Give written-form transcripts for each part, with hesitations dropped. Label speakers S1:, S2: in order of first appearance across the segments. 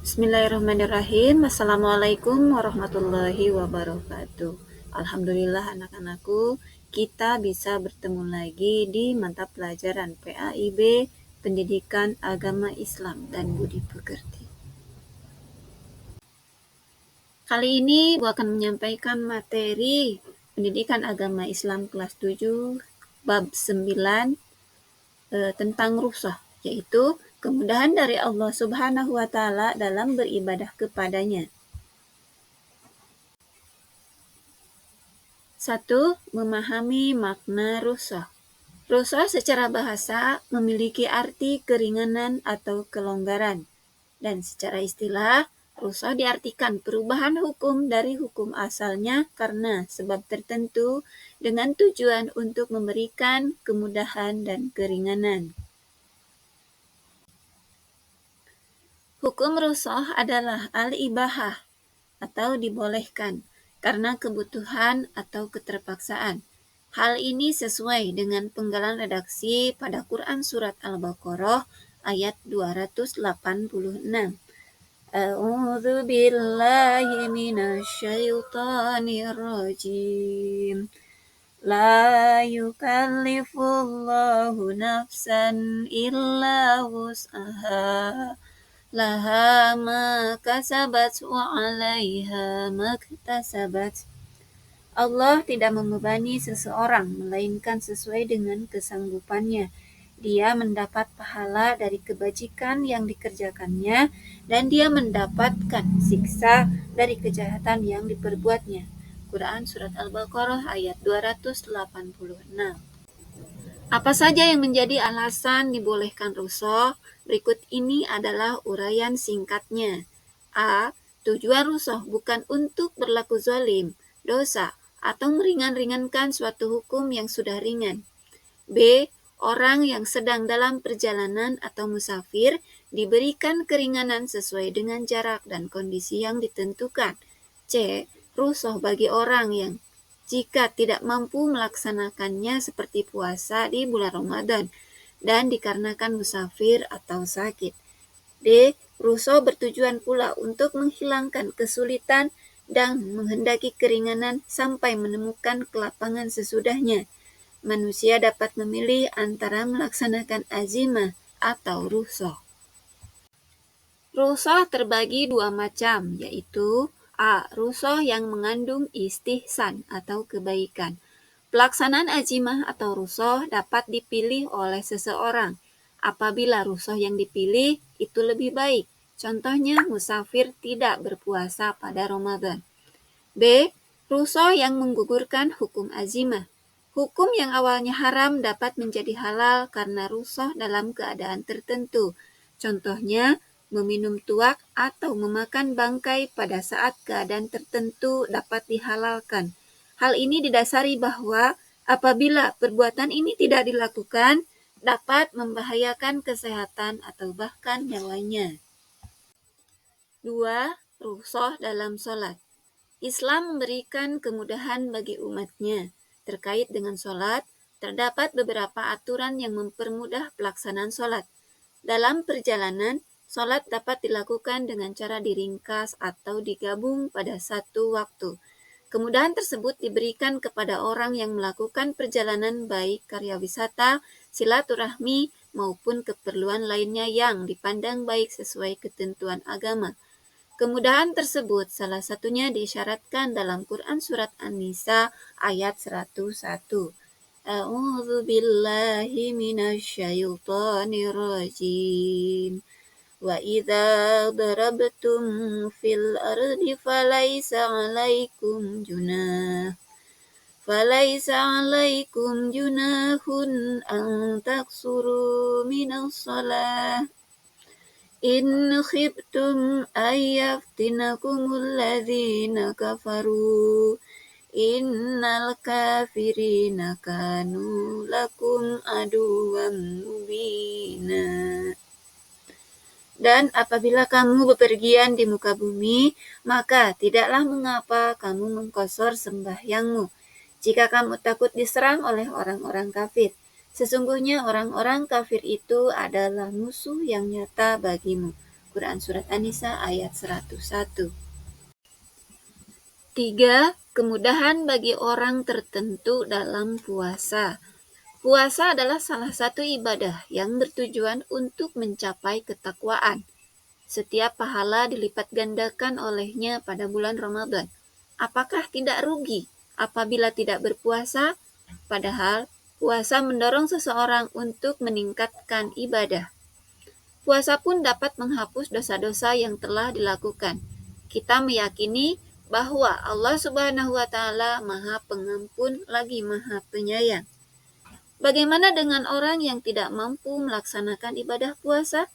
S1: Bismillahirrahmanirrahim. Assalamualaikum warahmatullahi wabarakatuh. Alhamdulillah anak-anakku, kita bisa bertemu lagi di mata pelajaran PAIB Pendidikan Agama Islam dan Budi Pekerti. Kali ini aku akan menyampaikan materi Pendidikan Agama Islam kelas 7 bab 9 tentang rukhsah, yaitu kemudahan dari Allah Subhanahu wa taala dalam beribadah kepadanya. 1. Memahami makna rukhsah. Rukhsah secara bahasa memiliki arti keringanan atau kelonggaran, dan secara istilah, rukhsah diartikan perubahan hukum dari hukum asalnya karena sebab tertentu dengan tujuan untuk memberikan kemudahan dan keringanan. Hukum rukhsah adalah al-ibahah atau dibolehkan karena kebutuhan atau keterpaksaan. Hal ini sesuai dengan penggalan redaksi pada Quran Surat Al-Baqarah ayat 286. A'udzu billahi minasyaitonir rajim. La yukallifullahu nafsan illa wus'aha. Laha ma kasabat wa 'alaiha maktasabat. Allah tidak membebani seseorang melainkan sesuai dengan kesanggupannya. Dia mendapat pahala dari kebajikan yang dikerjakannya dan dia mendapatkan siksa dari kejahatan yang diperbuatnya. Quran Surat Al-Baqarah ayat 286. Apa saja yang menjadi alasan dibolehkan rukhsah? Berikut ini adalah uraian singkatnya. A. Tujuan rukhsah bukan untuk berlaku zalim, dosa, atau meringan-ringankan suatu hukum yang sudah ringan. B. Orang yang sedang dalam perjalanan atau musafir diberikan keringanan sesuai dengan jarak dan kondisi yang ditentukan. C. Rukhsah bagi orang yang jika tidak mampu melaksanakannya seperti puasa di bulan Ramadan dan dikarenakan musafir atau sakit. D. Rukhsah bertujuan pula untuk menghilangkan kesulitan dan menghendaki keringanan sampai menemukan kelapangan sesudahnya. Manusia dapat memilih antara melaksanakan azimah atau rukhsah. Rukhsah terbagi dua macam, yaitu A. Rukhsah yang mengandung istihsan atau kebaikan. Pelaksanaan azimah atau rukhsah dapat dipilih oleh seseorang apabila rukhsah yang dipilih itu lebih baik. Contohnya, musafir tidak berpuasa pada Ramadan. B. Rukhsah yang menggugurkan hukum azimah. Hukum yang awalnya haram dapat menjadi halal karena rukhsah dalam keadaan tertentu. Contohnya, meminum tuak atau memakan bangkai pada saat keadaan tertentu dapat dihalalkan. Hal ini didasari bahwa apabila perbuatan ini tidak dilakukan, dapat membahayakan kesehatan atau bahkan nyawanya. 2. Rukhsah dalam sholat. Islam memberikan kemudahan bagi umatnya. Terkait dengan sholat, terdapat beberapa aturan yang mempermudah pelaksanaan sholat. Dalam perjalanan, sholat dapat dilakukan dengan cara diringkas atau digabung pada satu waktu. Kemudahan tersebut diberikan kepada orang yang melakukan perjalanan baik karya wisata, silaturahmi, maupun keperluan lainnya yang dipandang baik sesuai ketentuan agama. Kemudahan tersebut salah satunya disyaratkan dalam Quran Surat An-Nisa ayat 101. A'udzu billahi minasyaitonir rajim. Wa idza darabtum fil ardi falaisa 'alaikum junahun an taksuru minas shalah in khiftum ayyaftinakumul ladzina kafaru innal kafirina kanu lakum aduwwam mubina. Dan apabila kamu bepergian di muka bumi, maka tidaklah mengapa kamu mengkosor sembahyangmu. Jika kamu takut diserang oleh orang-orang kafir, sesungguhnya orang-orang kafir itu adalah musuh yang nyata bagimu. Quran Surat An-Nisa ayat 101. 3. Kemudahan bagi orang tertentu dalam puasa. Puasa adalah salah satu ibadah yang bertujuan untuk mencapai ketakwaan. Setiap pahala dilipat gandakan olehnya pada bulan Ramadan. Apakah tidak rugi apabila tidak berpuasa? Padahal puasa mendorong seseorang untuk meningkatkan ibadah. Puasa pun dapat menghapus dosa-dosa yang telah dilakukan. Kita meyakini bahwa Allah Subhanahu wa Ta'ala Maha Pengampun lagi Maha Penyayang. Bagaimana dengan orang yang tidak mampu melaksanakan ibadah puasa?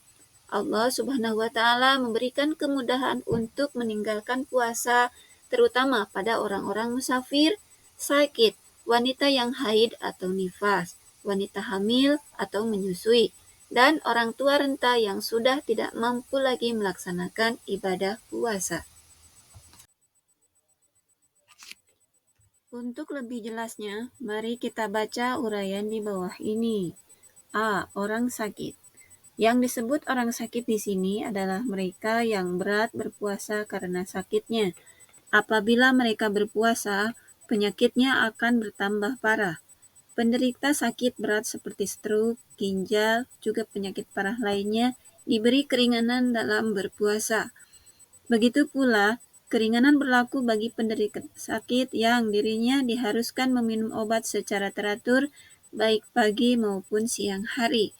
S1: Allah Subhanahu wa Ta'ala memberikan kemudahan untuk meninggalkan puasa, terutama pada orang-orang musafir, sakit, wanita yang haid atau nifas, wanita hamil atau menyusui, dan orang tua renta yang sudah tidak mampu lagi melaksanakan ibadah puasa. Untuk lebih jelasnya, mari kita baca uraian di bawah ini. A. Orang sakit. Yang disebut orang sakit di sini adalah mereka yang berat berpuasa karena sakitnya. Apabila mereka berpuasa, penyakitnya akan bertambah parah. Penderita sakit berat seperti stroke, ginjal, juga penyakit parah lainnya diberi keringanan dalam berpuasa. Begitu pula, keringanan berlaku bagi penderita sakit yang dirinya diharuskan meminum obat secara teratur baik pagi maupun siang hari.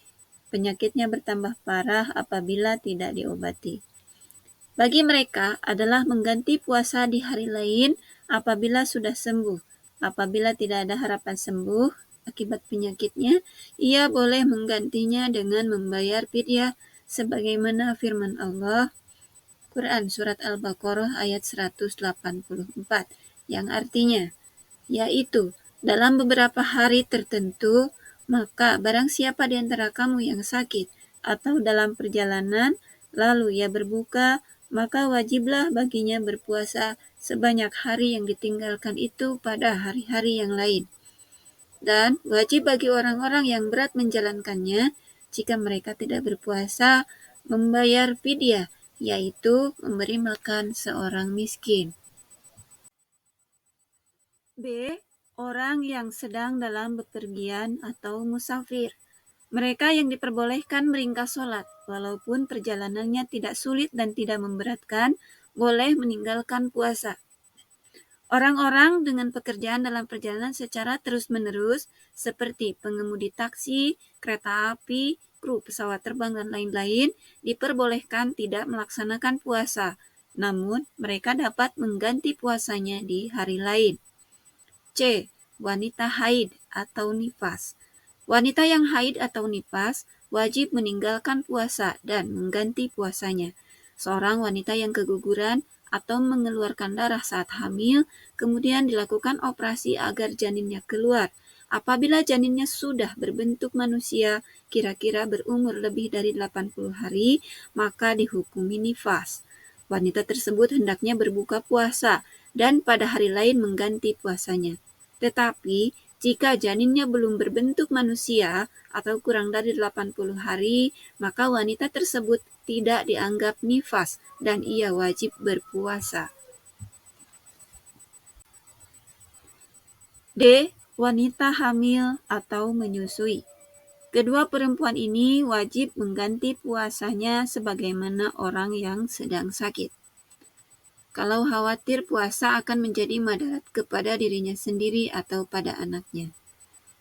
S1: Penyakitnya bertambah parah apabila tidak diobati. Bagi mereka adalah mengganti puasa di hari lain apabila sudah sembuh. Apabila tidak ada harapan sembuh akibat penyakitnya, ia boleh menggantinya dengan membayar fidyah sebagaimana firman Allah Quran Surat Al-Baqarah ayat 184 yang artinya, yaitu dalam beberapa hari tertentu, maka barang siapa di antara kamu yang sakit atau dalam perjalanan, lalu ia berbuka, maka wajiblah baginya berpuasa sebanyak hari yang ditinggalkan itu pada hari-hari yang lain. Dan wajib bagi orang-orang yang berat menjalankannya, jika mereka tidak berpuasa, membayar fidyah, yaitu memberi makan seorang miskin. B. Orang yang sedang dalam bepergian atau musafir. Mereka yang diperbolehkan meringkas sholat, walaupun perjalanannya tidak sulit dan tidak memberatkan, boleh meninggalkan puasa. Orang-orang dengan pekerjaan dalam perjalanan secara terus-menerus, seperti pengemudi taksi, kereta api, kru pesawat terbang, dan lain-lain, diperbolehkan tidak melaksanakan puasa. Namun, mereka dapat mengganti puasanya di hari lain. C. Wanita haid atau nifas. Wanita yang haid atau nifas wajib meninggalkan puasa dan mengganti puasanya. Seorang wanita yang keguguran atau mengeluarkan darah saat hamil, kemudian dilakukan operasi agar janinnya keluar. Apabila janinnya sudah berbentuk manusia, kira-kira berumur lebih dari 80 hari, maka dihukumi nifas. Wanita tersebut hendaknya berbuka puasa dan pada hari lain mengganti puasanya. Tetapi, jika janinnya belum berbentuk manusia atau kurang dari 80 hari, maka wanita tersebut tidak dianggap nifas dan ia wajib berpuasa. D. Wanita hamil atau menyusui. Kedua perempuan ini wajib mengganti puasanya sebagaimana orang yang sedang sakit. Kalau khawatir puasa akan menjadi madarat kepada dirinya sendiri atau pada anaknya.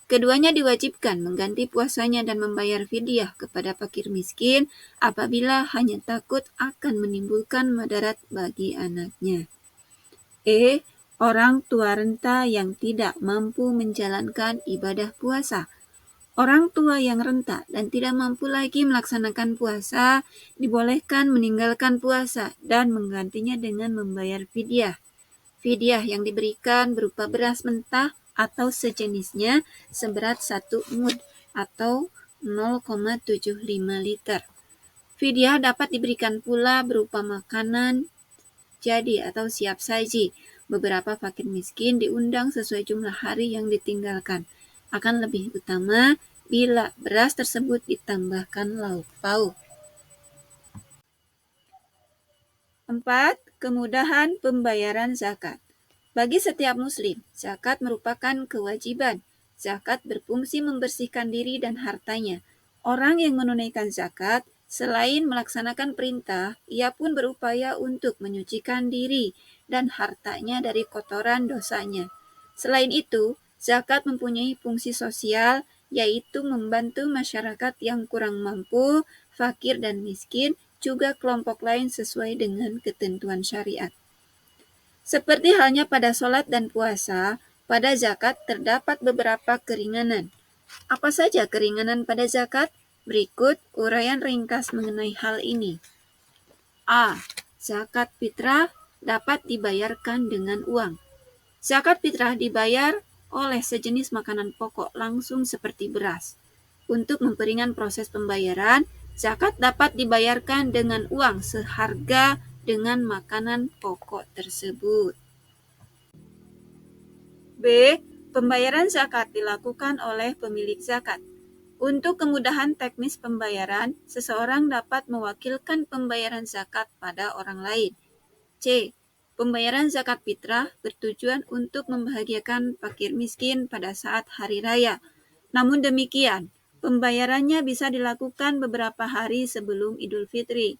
S1: Keduanya diwajibkan mengganti puasanya dan membayar fidyah kepada fakir miskin apabila hanya takut akan menimbulkan madarat bagi anaknya. E. Orang tua renta yang tidak mampu menjalankan ibadah puasa. Orang tua yang renta dan tidak mampu lagi melaksanakan puasa dibolehkan meninggalkan puasa dan menggantinya dengan membayar fidyah. Fidyah yang diberikan berupa beras mentah atau sejenisnya seberat 1 mud atau 0,75 liter. Fidyah dapat diberikan pula berupa makanan jadi atau siap saji. Beberapa fakir miskin diundang sesuai jumlah hari yang ditinggalkan. Akan lebih utama bila beras tersebut ditambahkan lauk pauk. 4. Kemudahan pembayaran zakat. Bagi setiap muslim, zakat merupakan kewajiban. Zakat berfungsi membersihkan diri dan hartanya. Orang yang menunaikan zakat, selain melaksanakan perintah, ia pun berupaya untuk menyucikan diri dan hartanya dari kotoran dosanya. Selain itu, zakat mempunyai fungsi sosial, yaitu membantu masyarakat yang kurang mampu, fakir dan miskin, juga kelompok lain sesuai dengan ketentuan syariat. Seperti halnya pada sholat dan puasa, pada zakat terdapat beberapa keringanan. Apa saja keringanan pada zakat? Berikut uraian ringkas mengenai hal ini. A. Zakat fitrah dapat dibayarkan dengan uang. Zakat fitrah dibayar oleh sejenis makanan pokok langsung seperti beras. Untuk memperingan proses pembayaran, zakat dapat dibayarkan dengan uang seharga dengan makanan pokok tersebut. B. Pembayaran zakat dilakukan oleh pemilik zakat. Untuk kemudahan teknis pembayaran, seseorang dapat mewakilkan pembayaran zakat pada orang lain. C. Pembayaran zakat fitrah bertujuan untuk membahagiakan fakir miskin pada saat hari raya. Namun demikian, pembayarannya bisa dilakukan beberapa hari sebelum Idul Fitri.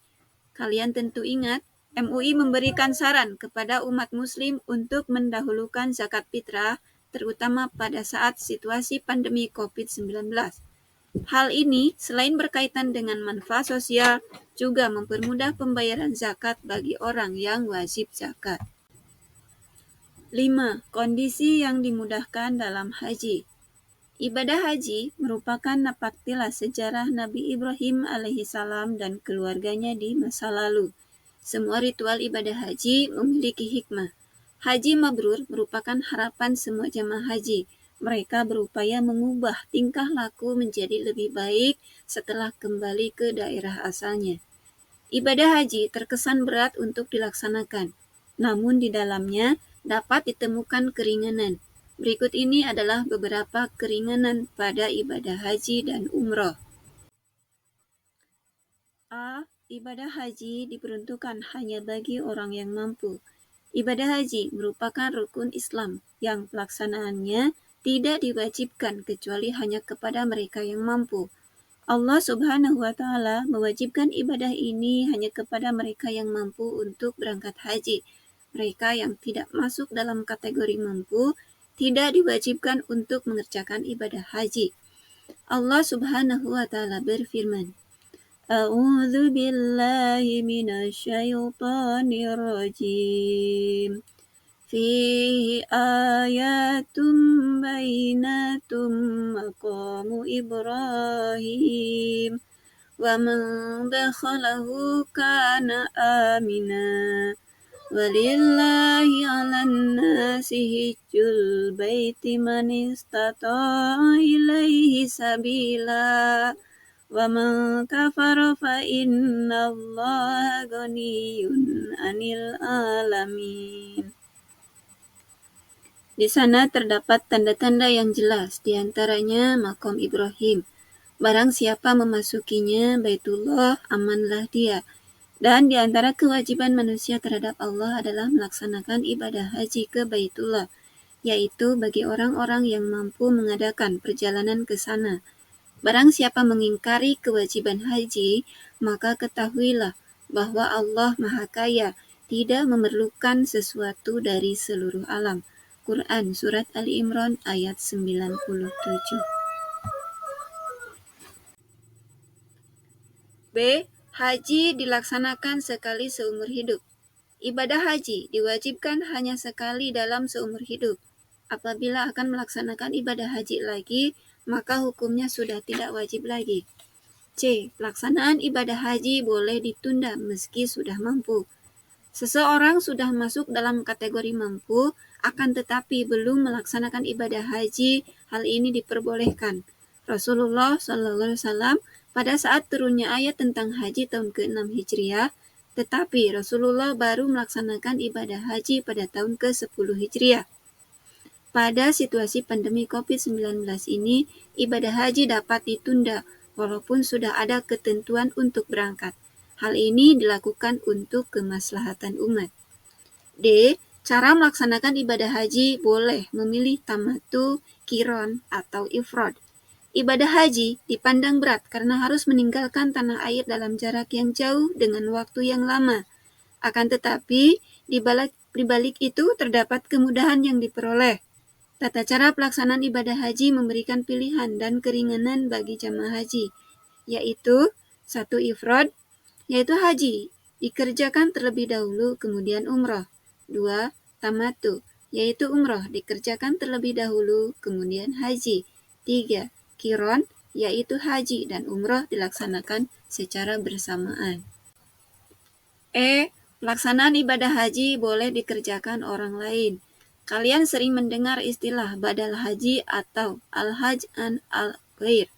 S1: Kalian tentu ingat, MUI memberikan saran kepada umat muslim untuk mendahulukan zakat fitrah, terutama pada saat situasi pandemi COVID-19. Hal ini, selain berkaitan dengan manfaat sosial, juga mempermudah pembayaran zakat bagi orang yang wajib zakat. 5. Kondisi yang dimudahkan dalam haji. Ibadah haji merupakan napaktilas sejarah Nabi Ibrahim alaihissalam dan keluarganya di masa lalu. Semua ritual ibadah haji memiliki hikmah. Haji mabrur merupakan harapan semua jemaah haji. Mereka berupaya mengubah tingkah laku menjadi lebih baik setelah kembali ke daerah asalnya. Ibadah haji terkesan berat untuk dilaksanakan, namun di dalamnya dapat ditemukan keringanan. Berikut ini adalah beberapa keringanan pada ibadah haji dan umroh. A. Ibadah haji diperuntukkan hanya bagi orang yang mampu. Ibadah haji merupakan rukun Islam yang pelaksanaannya tidak diwajibkan kecuali hanya kepada mereka yang mampu. Allah Subhanahu wa Ta'ala mewajibkan ibadah ini hanya kepada mereka yang mampu untuk berangkat haji. Mereka yang tidak masuk dalam kategori mampu tidak diwajibkan untuk mengerjakan ibadah haji. Allah Subhanahu wa Ta'ala berfirman, A'udzu billahi minasyaitonir rajim. Fihi ayatum bainatum maqamu Ibrahim wa man dakhalahu kana amina walillahi 'alan nasi hijjul baiti man istata'a ilaihi sabila wa man kafara fa innallaha ghaniyyun 'anil 'alamin. Di sana terdapat tanda-tanda yang jelas, di antaranya makom Ibrahim. Barang siapa memasukinya, Baitullah, amanlah dia. Dan di antara kewajiban manusia terhadap Allah adalah melaksanakan ibadah haji ke Baitullah, yaitu bagi orang-orang yang mampu mengadakan perjalanan ke sana. Barang siapa mengingkari kewajiban haji, maka ketahuilah bahwa Allah Maha Kaya, tidak memerlukan sesuatu dari seluruh alam. Quran Surat Ali Imran ayat 97. B. Haji dilaksanakan sekali seumur hidup. Ibadah haji diwajibkan hanya sekali dalam seumur hidup. Apabila akan melaksanakan ibadah haji lagi, maka hukumnya sudah tidak wajib lagi. C. Pelaksanaan ibadah haji boleh ditunda meski sudah mampu. Seseorang sudah masuk dalam kategori mampu, akan tetapi belum melaksanakan ibadah haji, hal ini diperbolehkan. Rasulullah SAW pada saat turunnya ayat tentang haji tahun ke-6 Hijriah, tetapi Rasulullah baru melaksanakan ibadah haji pada tahun ke-10 Hijriah. Pada situasi pandemi COVID-19 ini, ibadah haji dapat ditunda, walaupun sudah ada ketentuan untuk berangkat. Hal ini dilakukan untuk kemaslahatan umat. D. Cara melaksanakan ibadah haji boleh memilih tamattu, qiron, atau ifrad. Ibadah haji dipandang berat karena harus meninggalkan tanah air dalam jarak yang jauh dengan waktu yang lama. Akan tetapi, di balik itu terdapat kemudahan yang diperoleh. Tata cara pelaksanaan ibadah haji memberikan pilihan dan keringanan bagi jamaah haji, yaitu 1. Ifrad, yaitu haji dikerjakan terlebih dahulu kemudian umroh. 2. Tamattu, yaitu umroh dikerjakan terlebih dahulu kemudian haji. 3. Qiron, yaitu haji dan umroh dilaksanakan secara bersamaan. E. Pelaksanaan ibadah haji boleh dikerjakan orang lain. Kalian sering mendengar istilah badal haji atau al-hajj an al-ghair,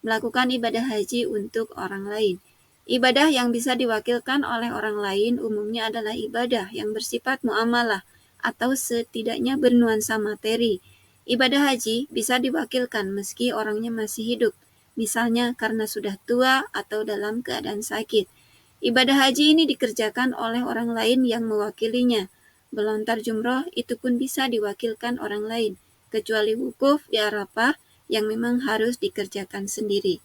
S1: melakukan ibadah haji untuk orang lain. Ibadah yang bisa diwakilkan oleh orang lain umumnya adalah ibadah yang bersifat muamalah atau setidaknya bernuansa materi. Ibadah haji bisa diwakilkan meski orangnya masih hidup, misalnya karena sudah tua atau dalam keadaan sakit. Ibadah haji ini dikerjakan oleh orang lain yang mewakilinya. Melontar jumroh itu pun bisa diwakilkan orang lain, kecuali wukuf di Arafah yang memang harus dikerjakan sendiri.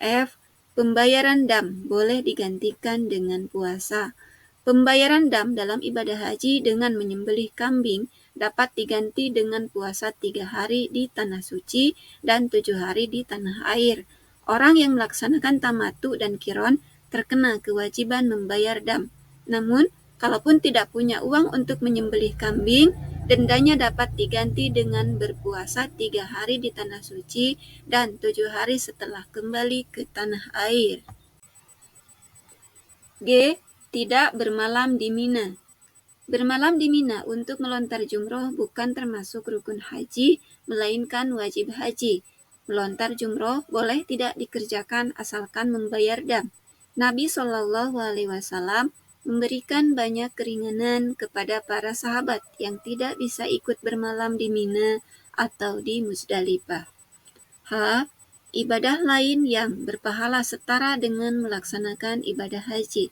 S1: F. Pembayaran dam boleh digantikan dengan puasa. Pembayaran dam dalam ibadah haji dengan menyembelih kambing dapat diganti dengan puasa 3 hari di tanah suci dan 7 hari di tanah air. Orang yang melaksanakan tamattu dan qiron terkena kewajiban membayar dam. Namun, kalaupun tidak punya uang untuk menyembelih kambing, dendanya dapat diganti dengan berpuasa 3 hari di tanah suci dan 7 hari setelah kembali ke tanah air. G. Tidak bermalam di Mina. Bermalam di Mina untuk melontar jumroh bukan termasuk rukun haji, melainkan wajib haji. Melontar jumroh boleh tidak dikerjakan asalkan membayar dam. Nabi SAW memberikan banyak keringanan kepada para sahabat yang tidak bisa ikut bermalam di Mina atau di Muzdalifah. H. Ibadah lain yang berpahala setara dengan melaksanakan ibadah haji.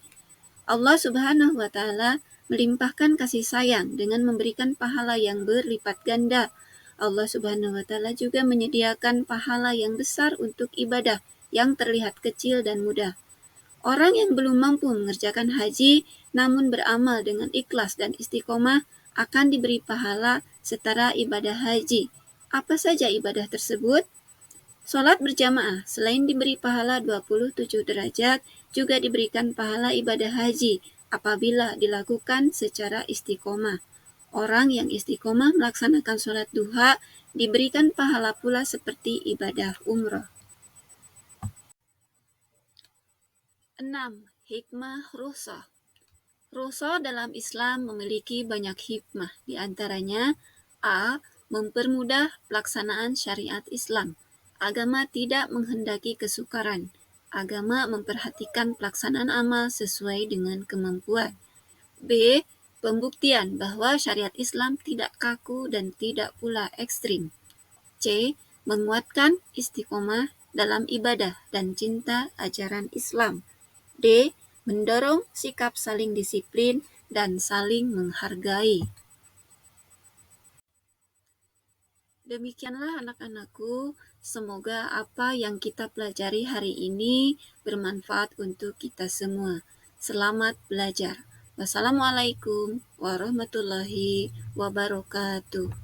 S1: Allah Subhanahu wa Ta'ala melimpahkan kasih sayang dengan memberikan pahala yang berlipat ganda. Allah Subhanahu wa Ta'ala juga menyediakan pahala yang besar untuk ibadah yang terlihat kecil dan mudah. Orang yang belum mampu mengerjakan haji namun beramal dengan ikhlas dan istiqomah akan diberi pahala setara ibadah haji. Apa saja ibadah tersebut? Sholat berjamaah selain diberi pahala 27 derajat, juga diberikan pahala ibadah haji apabila dilakukan secara istiqomah. Orang yang istiqomah melaksanakan sholat duha diberikan pahala pula seperti ibadah umroh. 6. Hikmah rukhsah. Rukhsah dalam Islam memiliki banyak hikmah, di antaranya A. Mempermudah pelaksanaan syariat Islam. Agama tidak menghendaki kesukaran. Agama memperhatikan pelaksanaan amal sesuai dengan kemampuan. B. Pembuktian bahwa syariat Islam tidak kaku dan tidak pula ekstrim. C. Menguatkan istiqomah dalam ibadah dan cinta ajaran Islam. D. Mendorong sikap saling disiplin dan saling menghargai. Demikianlah anak-anakku, semoga apa yang kita pelajari hari ini bermanfaat untuk kita semua. Selamat belajar. Wassalamualaikum warahmatullahi wabarakatuh.